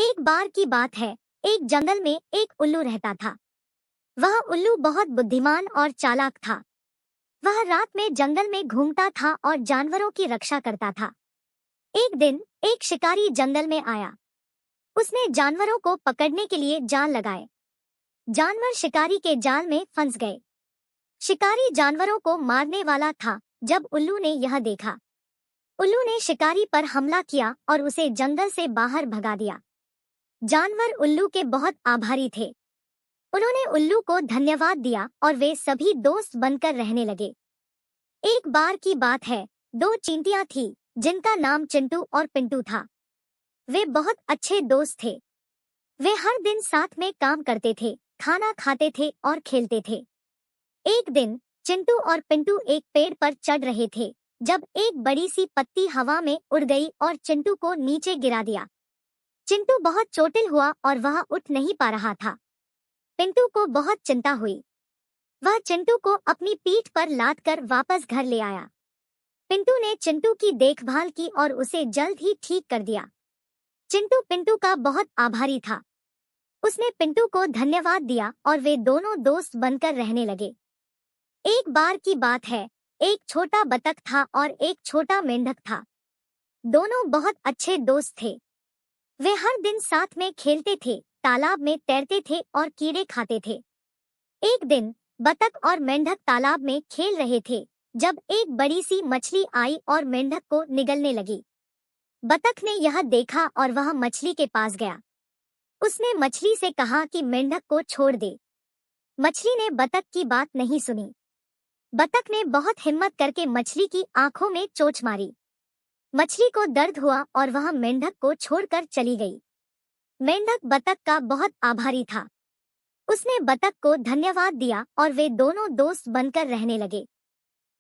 एक बार की बात है। एक जंगल में एक उल्लू रहता था। वह उल्लू बहुत बुद्धिमान और चालाक था। वह रात में जंगल में घूमता था और जानवरों की रक्षा करता था। एक दिन एक शिकारी जंगल में आया। उसने जानवरों को पकड़ने के लिए जाल लगाए। जानवर शिकारी के जाल में फंस गए। शिकारी जानवरों को मारने वाला था जब उल्लू ने यह देखा। उल्लू ने शिकारी पर हमला किया और उसे जंगल से बाहर भगा दिया। जानवर उल्लू के बहुत आभारी थे। उन्होंने उल्लू को धन्यवाद दिया और वे सभी दोस्त बनकर रहने लगे। एक बार की बात है, दो चींटियां थीं, जिनका नाम चिंटू और पिंटू था। वे बहुत अच्छे दोस्त थे। वे हर दिन साथ में काम करते थे, खाना खाते थे और खेलते थे। एक दिन चिंटू और पिंटू एक पेड़ पर चढ़ रहे थे जब एक बड़ी सी पत्ती हवा में उड़ गई और चिंटू को नीचे गिरा दिया। चिंटू बहुत चोटिल हुआ और वह उठ नहीं पा रहा था। पिंटू को बहुत चिंता हुई। वह चिंटू को अपनी पीठ पर लाद कर वापस घर ले आया। पिंटू ने चिंटू की देखभाल की और उसे जल्द ही ठीक कर दिया। चिंटू पिंटू का बहुत आभारी था। उसने पिंटू को धन्यवाद दिया और वे दोनों दोस्त बनकर रहने लगे। एक बार की बात है, एक छोटा बतख था और एक छोटा मेंढक था। दोनों बहुत अच्छे दोस्त थे। वे हर दिन साथ में खेलते थे, तालाब में तैरते थे और कीड़े खाते थे। एक दिन बतख और मेंढक तालाब में खेल रहे थे जब एक बड़ी सी मछली आई और मेंढक को निगलने लगी। बतख ने यह देखा और वह मछली के पास गया। उसने मछली से कहा कि मेंढक को छोड़ दे। मछली ने बतख की बात नहीं सुनी। बतख ने बहुत हिम्मत करके मछली की आंखों में चोंच मारी। मछली को दर्द हुआ और वह मेंढक को छोड़कर चली गई। मेंढक बतख का बहुत आभारी था। उसने बतख को धन्यवाद दिया और वे दोनों दोस्त बनकर रहने लगे।